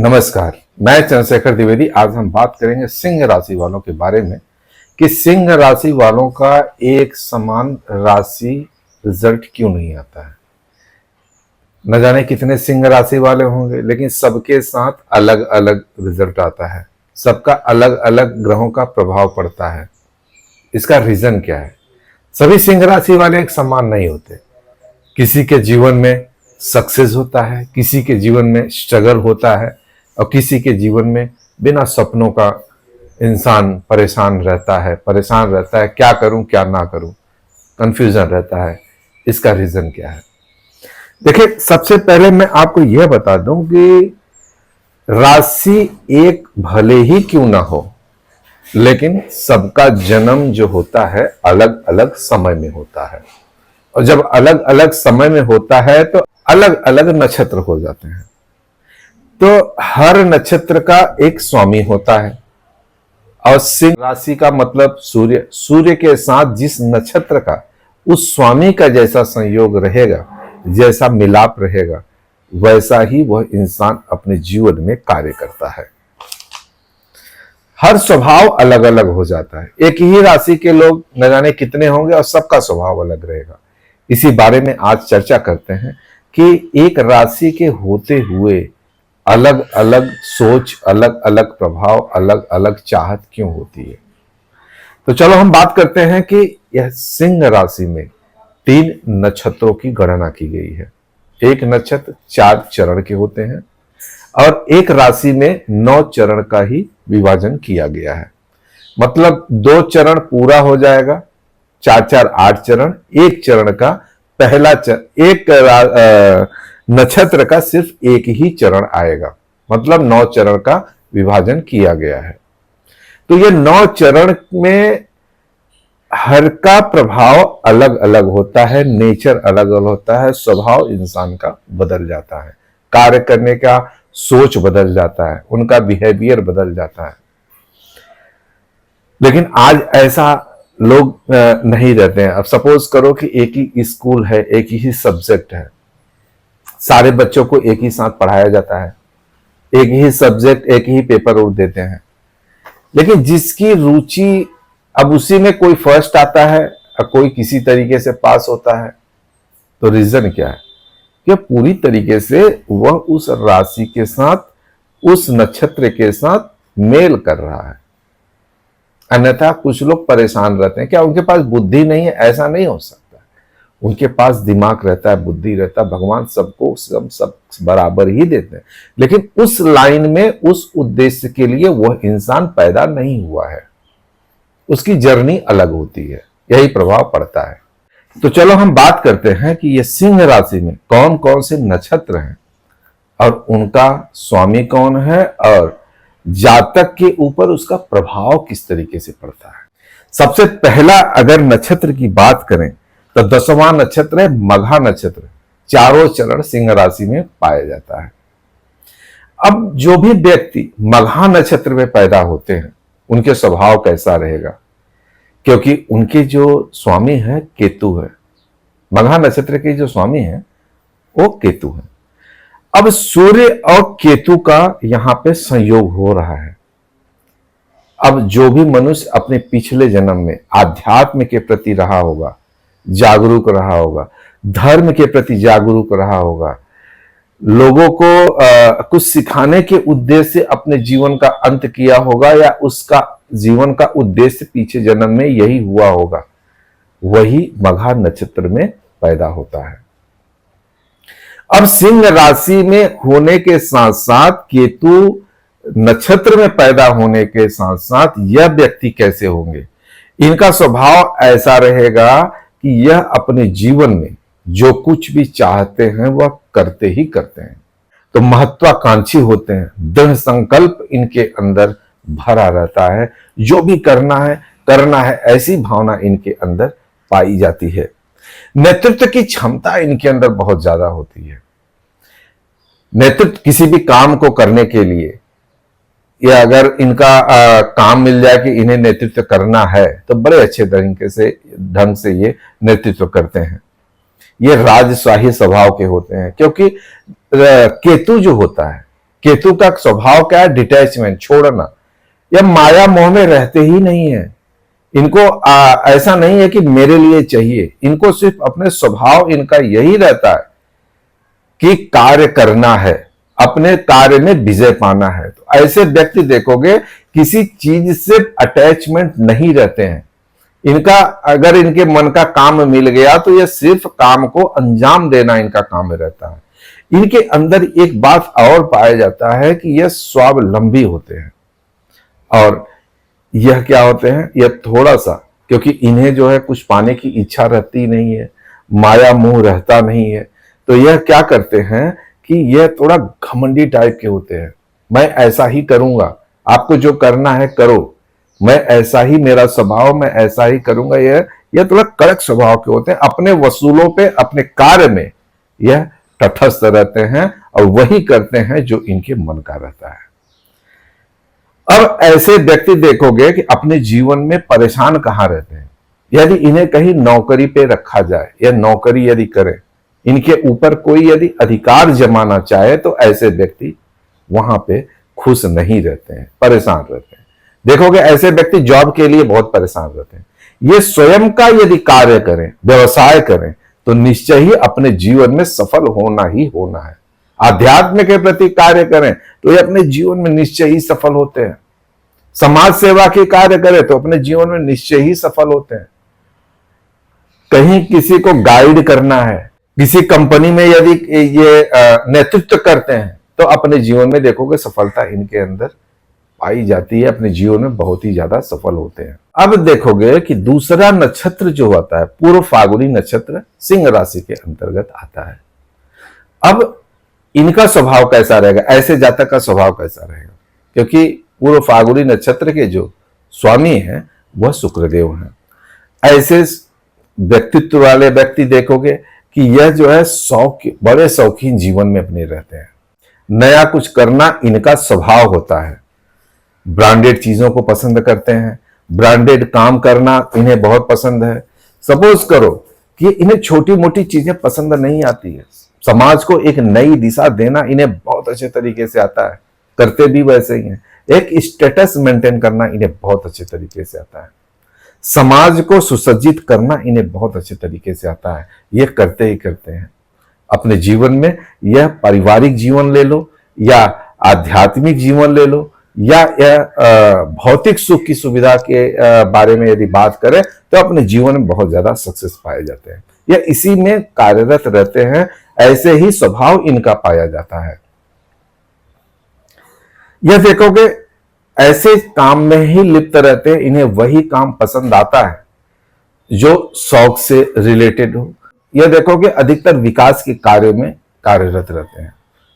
नमस्कार, मैं चंद्रशेखर द्विवेदी। आज हम बात करेंगे सिंह राशि वालों के बारे में कि सिंह राशि वालों का एक समान राशि रिजल्ट क्यों नहीं आता है। न जाने कितने सिंह राशि वाले होंगे, लेकिन सबके साथ अलग अलग रिजल्ट आता है। सबका अलग अलग ग्रहों का प्रभाव पड़ता है। इसका रीजन क्या है? सभी सिंह राशि वाले एक समान नहीं होते। किसी के जीवन में सक्सेस होता है, किसी के जीवन में स्ट्रगल होता है और किसी के जीवन में बिना सपनों का इंसान परेशान रहता है, क्या करूं क्या ना करूं, कंफ्यूजन रहता है। इसका रीजन क्या है? देखिए, सबसे पहले मैं आपको यह बता दूं कि राशि एक भले ही क्यों ना हो, लेकिन सबका जन्म जो होता है अलग अलग समय में होता है, और जब अलग अलग समय में होता है तो अलग अलग नक्षत्र हो जाते हैं। तो हर नक्षत्र का एक स्वामी होता है, और सिंह राशि का मतलब सूर्य। सूर्य के साथ जिस नक्षत्र का उस स्वामी का जैसा संयोग रहेगा, जैसा मिलाप रहेगा, वैसा ही वह इंसान अपने जीवन में कार्य करता है। हर स्वभाव अलग अलग हो जाता है। एक ही राशि के लोग न जाने कितने होंगे और सबका स्वभाव अलग रहेगा। इसी बारे में आज चर्चा करते हैं कि एक राशि के होते हुए अलग अलग सोच, अलग अलग प्रभाव, अलग अलग चाहत क्यों होती है। तो चलो हम बात करते हैं कि यह सिंह राशि में 3 नक्षत्रों की गणना की गई है। एक नक्षत्र 4 चरण के होते हैं और एक राशि में 9 चरण का ही विभाजन किया गया है। मतलब 2 चरण पूरा हो जाएगा, 4 8 चरण। एक चरण का पहला एक नक्षत्र का सिर्फ एक ही चरण आएगा, मतलब 9 चरण का विभाजन किया गया है। तो ये 9 चरण में हर का प्रभाव अलग अलग होता है, नेचर अलग अलग होता है, स्वभाव इंसान का बदल जाता है, कार्य करने का सोच बदल जाता है, उनका बिहेवियर बदल जाता है। लेकिन आज ऐसा लोग नहीं रहते हैं। अब सपोज करो कि एक ही स्कूल है, एक ही सब्जेक्ट है, सारे बच्चों को एक ही साथ पढ़ाया जाता है, एक ही सब्जेक्ट, एक ही पेपर और देते हैं, लेकिन जिसकी रुचि, अब उसी में कोई फर्स्ट आता है और कोई किसी तरीके से पास होता है। तो रीजन क्या है? कि पूरी तरीके से वह उस राशि के साथ, उस नक्षत्र के साथ मेल कर रहा है। अन्यथा कुछ लोग परेशान रहते हैं। क्या उनके पास बुद्धि नहीं है? ऐसा नहीं हो सकता। उनके पास दिमाग रहता है, बुद्धि रहता है। भगवान सबको सब बराबर ही देते हैं, लेकिन उस लाइन में, उस उद्देश्य के लिए वह इंसान पैदा नहीं हुआ है। उसकी जर्नी अलग होती है, यही प्रभाव पड़ता है। तो चलो हम बात करते हैं कि ये सिंह राशि में कौन कौन से नक्षत्र हैं और उनका स्वामी कौन है, और जातक के ऊपर उसका प्रभाव किस तरीके से पड़ता है। सबसे पहला अगर नक्षत्र की बात करें तो 10वां नक्षत्र है मघा नक्षत्र। चारों चरण सिंह राशि में पाया जाता है। अब जो भी व्यक्ति मघा नक्षत्र में पैदा होते हैं, उनके स्वभाव कैसा रहेगा? क्योंकि उनके जो स्वामी है केतु है। मघा नक्षत्र के जो स्वामी है वो केतु है। अब सूर्य और केतु का यहां पे संयोग हो रहा है। अब जो भी मनुष्य अपने पिछले जन्म में आध्यात्म के प्रति रहा होगा, जागरूक रहा होगा, धर्म के प्रति जागरूक रहा होगा, लोगों को कुछ सिखाने के उद्देश्य से अपने जीवन का अंत किया होगा, या उसका जीवन का उद्देश्य पीछे जन्म में यही हुआ होगा, वही मघा नक्षत्र में पैदा होता है। अब सिंह राशि में होने के साथ साथ, केतु नक्षत्र में पैदा होने के साथ साथ, यह व्यक्ति कैसे होंगे? इनका स्वभाव ऐसा रहेगा कि यह अपने जीवन में जो कुछ भी चाहते हैं वह करते ही करते हैं। तो महत्वाकांक्षी होते हैं, दृढ़ संकल्प इनके अंदर भरा रहता है। जो भी करना है ऐसी भावना इनके अंदर पाई जाती है। नेतृत्व की क्षमता इनके अंदर बहुत ज्यादा होती है। नेतृत्व किसी भी काम को करने के लिए, या अगर इनका काम मिल जाए कि इन्हें नेतृत्व करना है, तो बड़े अच्छे ढंग से ये नेतृत्व करते हैं। ये राजशाही स्वभाव के होते हैं, क्योंकि केतु जो होता है केतु का स्वभाव क्या है? डिटैचमेंट, छोड़ना। यह माया मोह में रहते ही नहीं है। इनको ऐसा नहीं है कि मेरे लिए चाहिए, इनको सिर्फ अपने स्वभाव इनका यही रहता है कि कार्य करना है, अपने कार्य में विजय पाना है। तो ऐसे व्यक्ति देखोगे किसी चीज से अटैचमेंट नहीं रहते हैं। इनका अगर इनके मन का काम मिल गया तो यह सिर्फ काम को अंजाम देना इनका काम रहता है। इनके अंदर एक बात और पाया जाता है कि यह स्वावलंबी होते हैं। और यह क्या होते हैं? यह थोड़ा सा, क्योंकि इन्हें जो है कुछ पाने की इच्छा रहती नहीं है, माया मोह रहता नहीं है, तो यह क्या करते हैं कि यह थोड़ा घमंडी टाइप के होते हैं। मैं ऐसा ही करूंगा, आपको जो करना है करो, मैं ऐसा ही, मेरा स्वभाव, मैं ऐसा ही करूंगा। यह थोड़ा कड़क स्वभाव के होते हैं। अपने वसूलों पे, अपने कार्य में यह तटस्थ रहते हैं और वही करते हैं जो इनके मन का रहता है। अब ऐसे व्यक्ति देखोगे कि अपने जीवन में परेशान कहां रहते हैं। यदि इन्हें कहीं नौकरी पे रखा जाए या नौकरी यदि करें, इनके ऊपर कोई यदि अधिकार जमाना चाहे, तो ऐसे व्यक्ति वहां पे खुश नहीं रहते हैं, परेशान रहते हैं। देखोगे ऐसे व्यक्ति जॉब के लिए बहुत परेशान रहते हैं। ये स्वयं का यदि कार्य करें, व्यवसाय करें, तो निश्चय ही अपने जीवन में सफल होना ही होना है। आध्यात्म के प्रति कार्य करें तो ये अपने जीवन में निश्चय ही सफल होते हैं। समाज सेवा के कार्य करें तो अपने जीवन में निश्चय ही सफल होते हैं। कहीं किसी को गाइड करना है, किसी कंपनी में यदि ये नेतृत्व करते हैं, तो अपने जीवन में देखोगे सफलता इनके अंदर पाई जाती है। अपने जीवन में बहुत ही ज्यादा सफल होते हैं। अब देखोगे कि दूसरा नक्षत्र जो होता है, पूर्व फाल्गुनी नक्षत्र, सिंह राशि के अंतर्गत आता है। अब इनका स्वभाव कैसा रहेगा? ऐसे जातक का स्वभाव कैसा रहेगा? क्योंकि पूर्व फाल्गुनी नक्षत्र के जो स्वामी हैं वह शुक्रदेव हैं। ऐसे व्यक्तित्व वाले व्यक्ति देखोगे कि यह जो है बड़े शौकीन जीवन में अपने रहते हैं। नया कुछ करना इनका स्वभाव होता है। ब्रांडेड चीजों को पसंद करते हैं, ब्रांडेड काम करना इन्हें बहुत पसंद है। सपोज करो कि इन्हें छोटी मोटी चीजें पसंद नहीं आती है, समाज को एक नई दिशा देना इन्हें बहुत अच्छे तरीके से आता है, करते भी वैसे ही हैं। एक स्टेटस मेंटेन करना इन्हें बहुत अच्छे तरीके से आता है। समाज को सुसज्जित करना इन्हें बहुत अच्छे तरीके से आता है। ये करते ही करते हैं अपने जीवन में। यह पारिवारिक जीवन ले लो या आध्यात्मिक जीवन ले लो या भौतिक सुख की सुविधा के बारे में यदि बात करें, तो अपने जीवन में बहुत ज्यादा सक्सेस पाए जाते हैं। यह इसी में कार्यरत रहते हैं। ऐसे ही स्वभाव इनका पाया जाता है। यह देखोगे ऐसे काम में ही लिप्त रहते हैं। इन्हें वही काम पसंद आता है जो शौक से रिलेटेड हो। यह देखोगे अधिकतर विकास के कार्य में कार्यरत रहते हैं।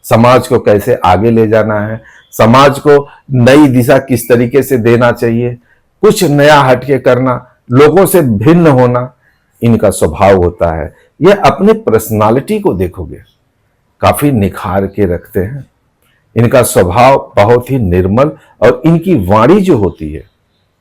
समाज को कैसे आगे ले जाना है, समाज को नई दिशा किस तरीके से देना चाहिए, कुछ नया हटके करना, लोगों से भिन्न होना इनका स्वभाव होता है। यह अपनी पर्सनालिटी को देखोगे काफी निखार के रखते हैं। इनका स्वभाव बहुत ही निर्मल और इनकी वाणी जो होती है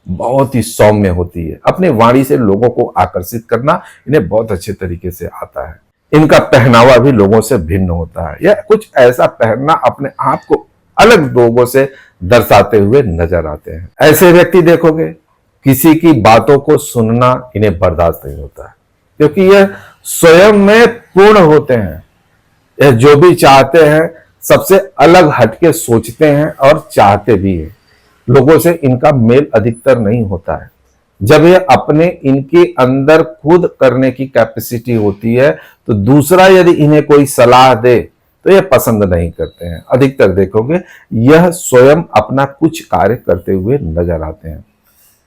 बहुत ही सौम्य होती है। अपने वाणी से लोगों को आकर्षित करना इन्हें बहुत अच्छे तरीके से आता है। इनका पहनावा भी लोगों से भिन्न होता है। यह कुछ ऐसा पहनना अपने आप को अलग लोगों से दर्शाते हुए नजर आते हैं। ऐसे व्यक्ति देखोगे किसी की बातों को सुनना इन्हें बर्दाश्त नहीं होता है, क्योंकि यह स्वयं में पूर्ण होते हैं। यह जो भी चाहते हैं सबसे अलग हटके सोचते हैं और चाहते भी हैं। लोगों से इनका मेल अधिकतर नहीं होता है। जब ये अपने इनके अंदर खुद करने की कैपेसिटी होती है, तो दूसरा यदि इन्हें कोई सलाह दे तो ये पसंद नहीं करते हैं। अधिकतर देखोगे यह स्वयं अपना कुछ कार्य करते हुए नजर आते हैं,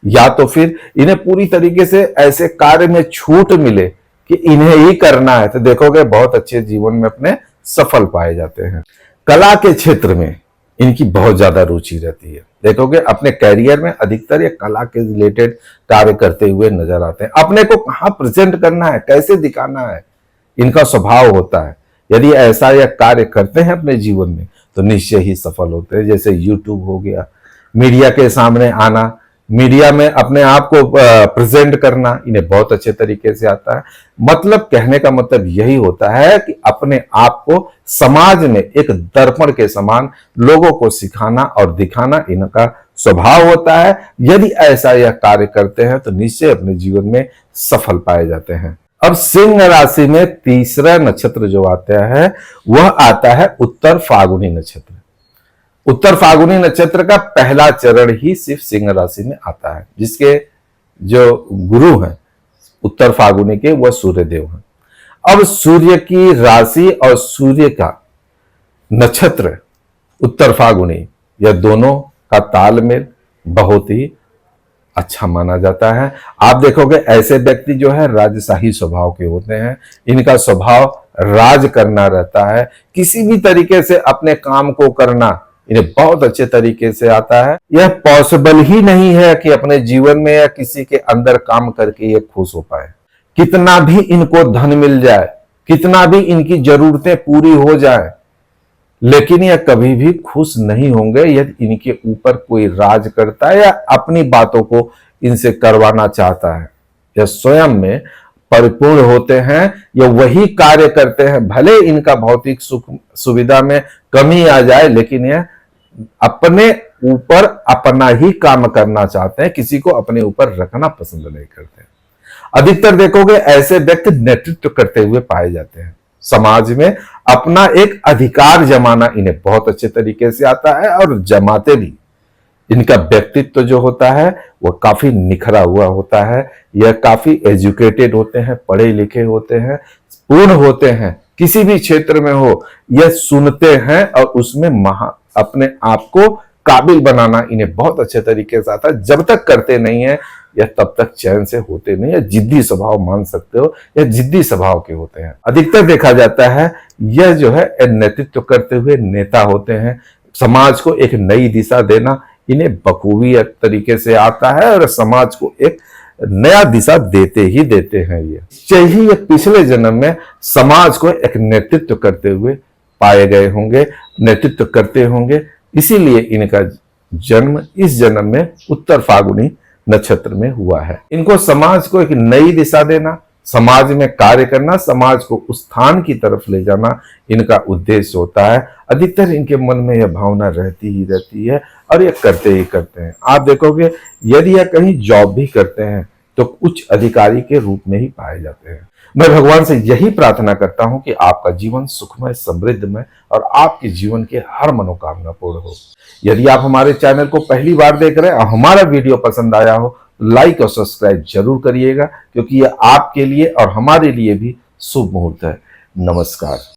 या तो फिर इन्हें पूरी तरीके से ऐसे कार्य में छूट मिले कि इन्हें ही करना है, तो देखोगे बहुत अच्छे जीवन में अपने सफल पाए जाते हैं। कला के क्षेत्र में इनकी बहुत ज्यादा रुचि रहती है। देखोगे अपने कैरियर में अधिकतर ये कला के रिलेटेड कार्य करते हुए नजर आते हैं। अपने को कहाँ प्रेजेंट करना है, कैसे दिखाना है, इनका स्वभाव होता है। यदि ऐसा यह कार्य करते हैं अपने जीवन में तो निश्चय ही सफल होते हैं। जैसे यूट्यूब हो गया, मीडिया के सामने आना, मीडिया में अपने आप को प्रेजेंट करना इन्हें बहुत अच्छे तरीके से आता है। मतलब कहने का मतलब यही होता है कि अपने आप को समाज में एक दर्पण के समान लोगों को सिखाना और दिखाना इनका स्वभाव होता है। यदि ऐसा यह कार्य करते हैं तो निश्चय अपने जीवन में सफल पाए जाते हैं। अब सिंह राशि में तीसरा नक्षत्र जो आता है वह आता है उत्तर फागुनी नक्षत्र। उत्तर फागुनी नक्षत्र का पहला चरण ही सिर्फ सिंह राशि में आता है, जिसके जो गुरु हैं उत्तर फागुनी के वह सूर्य देव हैं। अब सूर्य की राशि और सूर्य का नक्षत्र उत्तर फागुनी, यह दोनों का तालमेल बहुत ही अच्छा माना जाता है। आप देखोगे ऐसे व्यक्ति जो है राजशाही स्वभाव के होते हैं। इनका स्वभाव राज करना रहता है। किसी भी तरीके से अपने काम को करना इन्हें बहुत अच्छे तरीके से आता है। यह पॉसिबल ही नहीं है कि अपने जीवन में या किसी के अंदर काम करके ये खुश हो पाए। कितना भी इनको धन मिल जाए, कितना भी इनकी जरूरतें पूरी हो जाए, लेकिन यह कभी भी खुश नहीं होंगे यदि इनके ऊपर कोई राज करता है या अपनी बातों को इनसे करवाना चाहता है। यह स्वयं में परिपूर्ण होते हैं, यह वही कार्य करते हैं, भले इनका भौतिक सुख सुविधा में कमी आ जाए, लेकिन यह अपने ऊपर अपना ही काम करना चाहते हैं, किसी को अपने ऊपर रखना पसंद नहीं करते। अधिकतर देखोगे ऐसे व्यक्ति नेतृत्व करते हुए पाए जाते हैं। समाज में अपना एक अधिकार जमाना इन्हें बहुत अच्छे तरीके से आता है और जमाते भी। इनका व्यक्तित्व जो होता है वह काफी निखरा हुआ होता है। यह काफी एजुकेटेड होते हैं, पढ़े लिखे होते हैं, पूर्ण होते हैं। किसी भी क्षेत्र में हो यह सुनते हैं और उसमें अपने आप को काबिल बनाना इन्हें बहुत अच्छे तरीके से आता है। जब तक करते नहीं है यह तब तक चैन से होते नहीं है। जिद्दी स्वभाव मान सकते हो, यह जिद्दी स्वभाव के होते हैं। अधिकतर देखा जाता है यह जो है नेतृत्व करते हुए नेता होते हैं। समाज को एक नई दिशा देना इन्हें बखूबी तरीके से आता है और समाज को एक नया दिशा देते ही देते हैं। ये पिछले जन्म में समाज को एक नेतृत्व करते हुए पाए गए होंगे, नेतृत्व करते होंगे, इसीलिए इनका जन्म इस जन्म में उत्तर फागुनी नक्षत्र में हुआ है। इनको समाज को एक नई दिशा देना, समाज में कार्य करना, समाज को उस स्थान की तरफ ले जाना इनका उद्देश्य होता है। अधिकतर इनके मन में यह भावना रहती ही रहती है और ये करते ही करते हैं। आप देखोगे यदि यह कहीं जॉब भी करते हैं तो उच्च अधिकारी के रूप में ही पाए जाते हैं। मैं भगवान से यही प्रार्थना करता हूं कि आपका जीवन सुखमय, समृद्धमय और आपके जीवन के हर मनोकामना पूर्ण हो। यदि आप हमारे चैनल को पहली बार देख रहे हैं और हमारा वीडियो पसंद आया हो तो लाइक और सब्सक्राइब जरूर करिएगा, क्योंकि यह आपके लिए और हमारे लिए भी शुभ मुहूर्त है। नमस्कार।